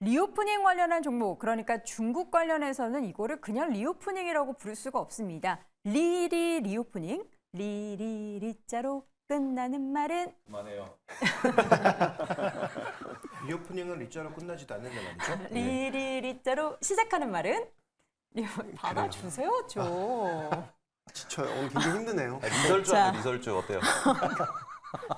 리오프닝 관련한 종목, 그러니까 중국 관련해서는 이거를 그냥 리오프닝이라고 부를 수가 없습니다. 리오프닝, 리자로 끝나는 말은? 그만해요. 리오프닝은 리자로 끝나지도 않는데 말이죠. 리자로 시작하는 말은? 받아주세요, 좀. 지쳐요. 오늘 굉장히 힘드네요. 리설주 자. 하면 리설주 어때요?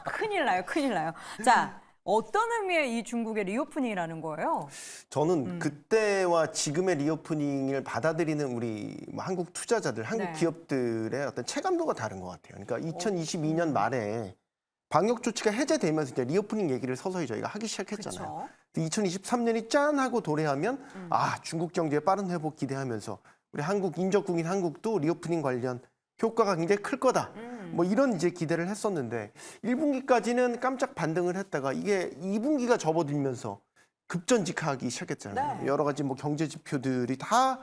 큰일 나요, 큰일 나요. 자, 어떤 의미의 이 중국의 리오프닝이라는 거예요? 저는 그때와 지금의 리오프닝을 받아들이는 우리 뭐 한국 투자자들, 한국 네. 기업들의 어떤 체감도가 다른 것 같아요. 그러니까 2022년 말에 방역 조치가 해제되면서 이제 리오프닝 얘기를 서서히 저희가 하기 시작했잖아요. 그쵸? 2023년이 짠 하고 도래하면 아, 중국 경제의 빠른 회복 기대하면서 우리 한국 인접국인 한국도 리오프닝 관련 효과가 굉장히 클 거다. 뭐 이런 이제 기대를 했었는데 1분기까지는 깜짝 반등을 했다가 이게 2분기가 접어들면서 급전직하기 시작했잖아요. 네. 여러 가지 뭐 경제 지표들이 다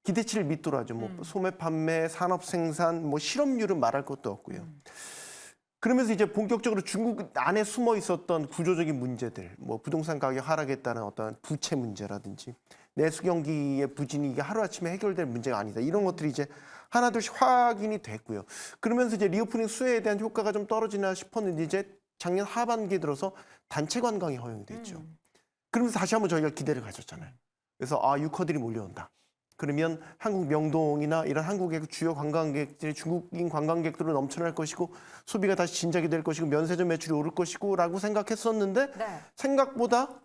기대치를 밑돌아죠. 뭐 소매 판매, 산업 생산, 뭐 실업률은 말할 것도 없고요. 그러면서 이제 본격적으로 중국 안에 숨어 있었던 구조적인 문제들, 뭐 부동산 가격 하락에 따른 어떤 부채 문제라든지 내수 경기의 부진이 이게 하루아침에 해결될 문제가 아니다. 이런 것들이 이제 하나둘씩 확인이 됐고요. 그러면서 이제 리오프닝 수혜에 대한 효과가 좀 떨어지나 싶었는데 이제 작년 하반기에 들어서 단체 관광이 허용이 됐죠. 그러면서 다시 한번 저희가 기대를 가졌잖아요. 그래서 아, 유커들이 몰려온다. 그러면 한국 명동이나 이런 한국의 주요 관광객들이 중국인 관광객들로 넘쳐날 것이고 소비가 다시 진작이 될 것이고 면세점 매출이 오를 것이고 라고 생각했었는데 네. 생각보다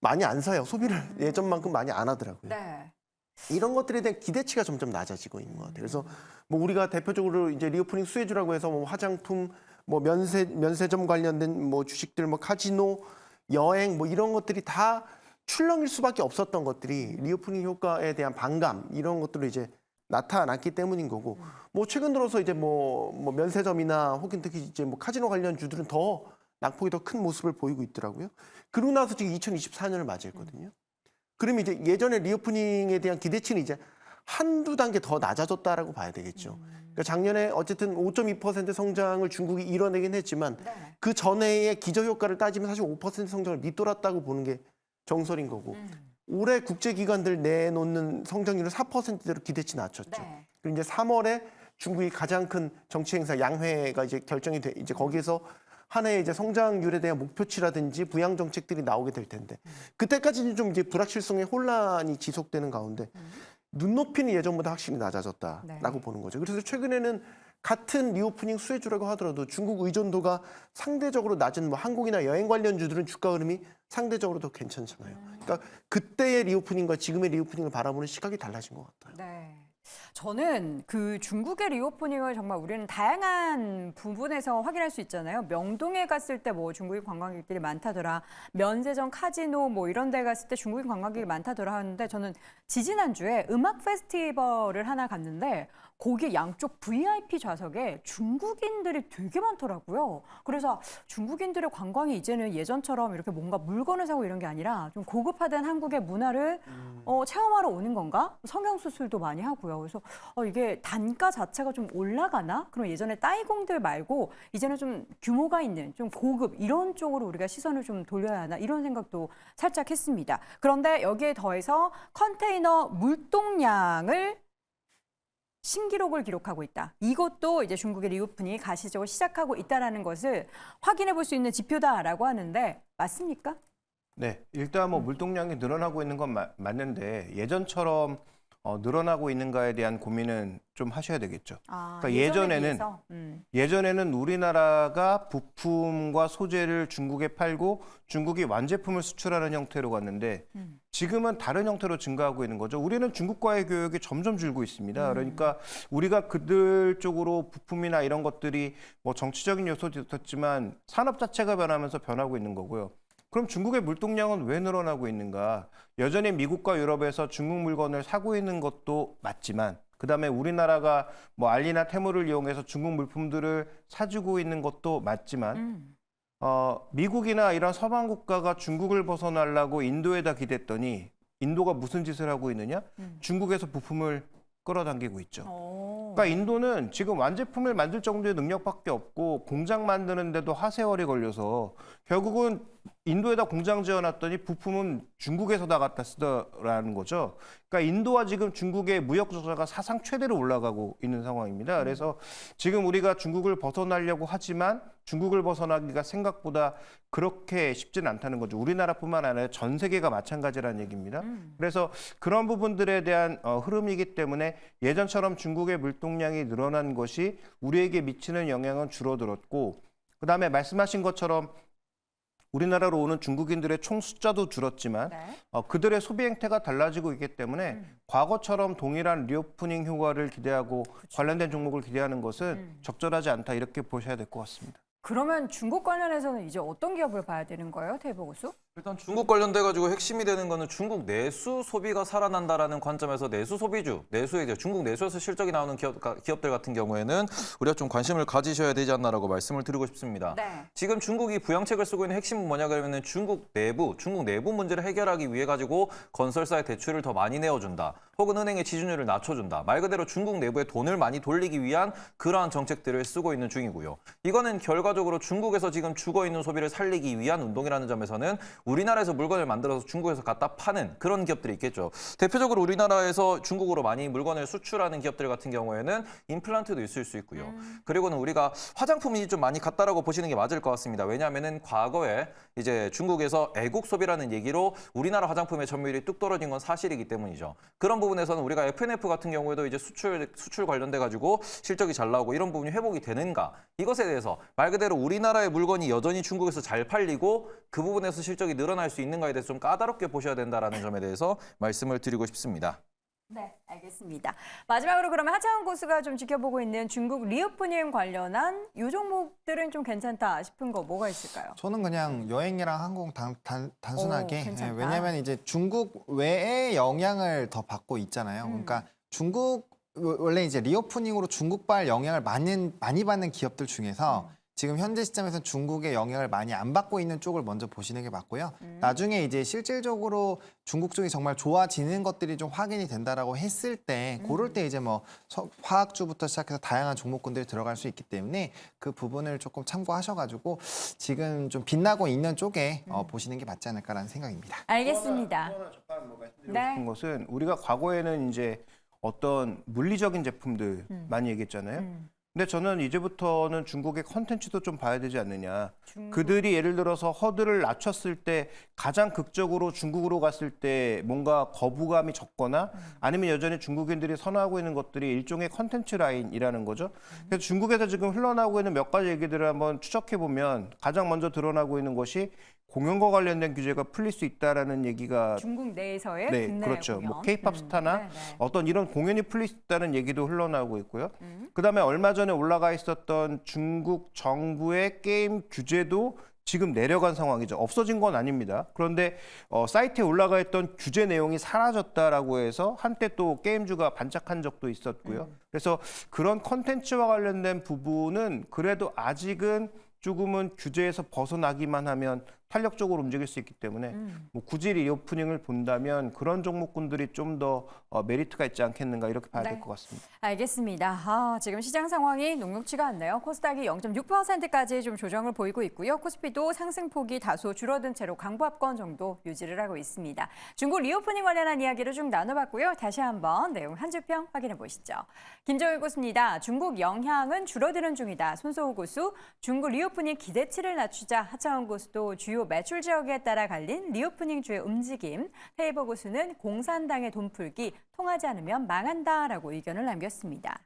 많이 안 사요. 소비를 예전만큼 많이 안 하더라고요. 네. 이런 것들에 대한 기대치가 점점 낮아지고 있는 것 같아요. 그래서 뭐 우리가 대표적으로 이제 리오프닝 수혜주라고 해서 뭐 화장품, 뭐 면세점 관련된 뭐 주식들, 뭐 카지노, 여행 뭐 이런 것들이 다 출렁일 수밖에 없었던 것들이 리오프닝 효과에 대한 반감 이런 것들로 이제 나타났기 때문인 거고 뭐 최근 들어서 이제 뭐 면세점이나 혹은 특히 이제 뭐 카지노 관련 주들은 더 낙폭이 더 큰 모습을 보이고 있더라고요. 그러고 나서 지금 2024년을 맞이했거든요. 그러면 이제 예전에 리오프닝에 대한 기대치는 이제 한두 단계 더 낮아졌다라고 봐야 되겠죠. 그러니까 작년에 어쨌든 5.2% 성장을 중국이 이뤄내긴 했지만 네. 그 전에의 기저효과를 따지면 사실 5% 성장을 밑돌았다고 보는 게 정설인 거고 올해 국제기관들 내놓는 성장률은 4%대로 기대치 낮췄죠. 네. 그리고 이제 3월에 중국이 가장 큰 정치 행사 양회가 이제 결정이 돼 이제 거기에서 한 해의 이제 성장률에 대한 목표치라든지 부양 정책들이 나오게 될 텐데 그때까지는 좀 이제 불확실성의 혼란이 지속되는 가운데 눈높이는 예전보다 확실히 낮아졌다라고 네. 보는 거죠. 그래서 최근에는 같은 리오프닝 수혜주라고 하더라도 중국 의존도가 상대적으로 낮은 뭐 항공이나 여행 관련주들은 주가 흐름이 상대적으로 더 괜찮잖아요. 그러니까 그때의 리오프닝과 지금의 리오프닝을 바라보는 시각이 달라진 것 같아요. 네. 저는 그 중국의 리오프닝을 정말 우리는 다양한 부분에서 확인할 수 있잖아요. 명동에 갔을 때 뭐 중국인 관광객들이 많다더라. 면세점, 카지노 뭐 이런 데 갔을 때 중국인 관광객이 많다더라 하는데 저는 지지난주에 음악 페스티벌을 하나 갔는데 거기 양쪽 VIP 좌석에 중국인들이 되게 많더라고요. 그래서 중국인들의 관광이 이제는 예전처럼 이렇게 뭔가 물건을 사고 이런 게 아니라 좀 고급화된 한국의 문화를 체험하러 오는 건가? 성형수술도 많이 하고요. 그래서 이게 단가 자체가 좀 올라가나? 그럼 예전에 따이공들 말고 이제는 좀 규모가 있는 좀 고급 이런 쪽으로 우리가 시선을 좀 돌려야 하나? 이런 생각도 살짝 했습니다. 그런데 여기에 더해서 컨테이너 물동량을 신기록을 기록하고 있다. 이것도 이제 중국의 리오프닝이 가시적으로 시작하고 있다는 것을 확인해 볼 수 있는 지표다라고 하는데 맞습니까? 네, 일단 뭐 물동량이 늘어나고 있는 건 맞는데 예전처럼 늘어나고 있는가에 대한 고민은 좀 하셔야 되겠죠. 그러니까 예전에는 우리나라가 부품과 소재를 중국에 팔고 중국이 완제품을 수출하는 형태로 갔는데 지금은 다른 형태로 증가하고 있는 거죠. 우리는 중국과의 교역이 점점 줄고 있습니다. 그러니까 우리가 그들 쪽으로 부품이나 이런 것들이 뭐 정치적인 요소도 있었지만 산업 자체가 변하면서 변하고 있는 거고요. 그럼 중국의 물동량은 왜 늘어나고 있는가? 여전히 미국과 유럽에서 중국 물건을 사고 있는 것도 맞지만 그다음에 우리나라가 뭐 알리나 테무를 이용해서 중국 물품들을 사주고 있는 것도 맞지만 미국이나 이런 서방 국가가 중국을 벗어나려고 인도에다 기댔더니 인도가 무슨 짓을 하고 있느냐? 중국에서 부품을 끌어당기고 있죠. 그러니까 인도는 지금 완제품을 만들 정도의 능력밖에 없고 공장 만드는데도 하세월이 걸려서 결국은 인도에다 공장 지어놨더니 부품은 중국에서 다 갖다 쓰더라는 거죠. 그러니까 인도와 지금 중국의 무역 적자가 사상 최대로 올라가고 있는 상황입니다. 그래서 지금 우리가 중국을 벗어나려고 하지만 중국을 벗어나기가 생각보다 그렇게 쉽지는 않다는 거죠. 우리나라뿐만 아니라 전 세계가 마찬가지라는 얘기입니다. 그래서 그런 부분들에 대한 흐름이기 때문에 예전처럼 중국의 물동량이 늘어난 것이 우리에게 미치는 영향은 줄어들었고, 그다음에 말씀하신 것처럼 우리나라로 오는 중국인들의 총 숫자도 줄었지만 네. 그들의 소비 행태가 달라지고 있기 때문에 과거처럼 동일한 리오프닝 효과를 기대하고 관련된 종목을 기대하는 것은 적절하지 않다, 이렇게 보셔야 될 것 같습니다. 그러면 중국 관련해서는 이제 어떤 기업을 봐야 되는 거예요, 태희보고수? 일단 중국 관련돼 가지고 핵심이 되는 거는 중국 내수 소비가 살아난다라는 관점에서 내수 소비주, 내수에 이제 중국 내수에서 실적이 나오는 기업들 같은 경우에는 우리가 좀 관심을 가지셔야 되지 않나라고 말씀을 드리고 싶습니다. 네. 지금 중국이 부양책을 쓰고 있는 핵심은 뭐냐 그러면은 중국 내부 문제를 해결하기 위해 가지고 건설사의 대출을 더 많이 내어준다. 혹은 은행의 지준율을 낮춰준다. 말 그대로 중국 내부에 돈을 많이 돌리기 위한 그러한 정책들을 쓰고 있는 중이고요. 이거는 결과적으로 중국에서 지금 죽어있는 소비를 살리기 위한 운동이라는 점에서는 우리나라에서 물건을 만들어서 중국에서 갖다 파는 그런 기업들이 있겠죠. 대표적으로 우리나라에서 중국으로 많이 물건을 수출하는 기업들 같은 경우에는 임플란트도 있을 수 있고요. 그리고는 우리가 화장품이 좀 많이 같다라고 보시는 게 맞을 것 같습니다. 왜냐하면은 과거에 이제 중국에서 애국 소비라는 얘기로 우리나라 화장품의 점유율이 뚝 떨어진 건 사실이기 때문이죠. 그런 부분에서는 우리가 F&F 같은 경우에도 이제 수출 관련돼 가지고 실적이 잘 나오고 이런 부분이 회복이 되는가, 이것에 대해서 말 그대로 우리나라의 물건이 여전히 중국에서 잘 팔리고 그 부분에서 실적이 늘어날 수 있는가에 대해서 좀 까다롭게 보셔야 된다라는 점에 대해서 말씀을 드리고 싶습니다. 네, 알겠습니다. 마지막으로 그러면 하창훈 고수가 좀 지켜보고 있는 중국 리오프닝 관련한 이 종목들은 좀 괜찮다 싶은 거 뭐가 있을까요? 저는 그냥 여행이랑 항공 단순하게, 괜찮다. 왜냐하면 이제 중국 외에 영향을 더 받고 있잖아요. 그러니까 중국 원래 이제 리오프닝으로 중국발 영향을 많이 받는 기업들 중에서 지금 현재 시점에서 중국의 영향을 많이 안 받고 있는 쪽을 먼저 보시는 게 맞고요. 나중에 이제 실질적으로 중국 쪽이 정말 좋아지는 것들이 좀 확인이 된다라고 했을 때, 그럴 때 이제 뭐 화학주부터 시작해서 다양한 종목군들이 들어갈 수 있기 때문에 그 부분을 조금 참고하셔가지고 지금 좀 빛나고 있는 쪽에 보시는 게 맞지 않을까라는 생각입니다. 알겠습니다. 또 하나 잠깐 말씀드리고 네. 싶은 것은 우리가 과거에는 이제 어떤 물리적인 제품들 많이 얘기했잖아요. 근데 저는 이제부터는 중국의 컨텐츠도 좀 봐야 되지 않느냐. 그들이 예를 들어서 허들을 낮췄을 때 가장 극적으로 중국으로 갔을 때 뭔가 거부감이 적거나 아니면 여전히 중국인들이 선호하고 있는 것들이 일종의 컨텐츠 라인이라는 거죠. 그래서 중국에서 지금 흘러나오고 있는 몇 가지 얘기들을 한번 추적해 보면 가장 먼저 드러나고 있는 것이 공연과 관련된 규제가 풀릴 수 있다라는 얘기가 중국 내에서의 네, 국내 그렇죠. 공연. 뭐 K-팝 스타나 네, 네. 어떤 이런 공연이 풀릴 수 있다는 얘기도 흘러나오고 있고요. 그다음에 얼마 전에 올라가 있었던 중국 정부의 게임 규제도 지금 내려간 상황이죠. 없어진 건 아닙니다. 그런데 사이트에 올라가 있던 규제 내용이 사라졌다라고 해서 한때 또 게임주가 반짝한 적도 있었고요. 그래서 그런 컨텐츠와 관련된 부분은 그래도 아직은 조금은 규제에서 벗어나기만 하면 탄력적으로 움직일 수 있기 때문에 뭐 굳이 리오프닝을 본다면 그런 종목군들이 좀 더 메리트가 있지 않겠는가, 이렇게 봐야 네. 될 것 같습니다. 알겠습니다. 지금 시장 상황이 녹록지가 않네요. 코스닥이 0.6%까지 좀 조정을 보이고 있고요. 코스피도 상승폭이 다소 줄어든 채로 강보합권 정도 유지를 하고 있습니다. 중국 리오프닝 관련한 이야기를 좀 나눠봤고요. 다시 한번 내용 한 줄평 확인해 보시죠. 김정일 고수입니다. 중국 영향은 줄어드는 중이다. 손소우 고수, 중국 리오프닝 기대치를 낮추자. 하창훈 고수도 주요 매출 지역에 따라 갈린 리오프닝 주의 움직임. 태희보 고수는 공산당의 돈풀기 통하지 않으면 망한다라고 의견을 남겼습니다.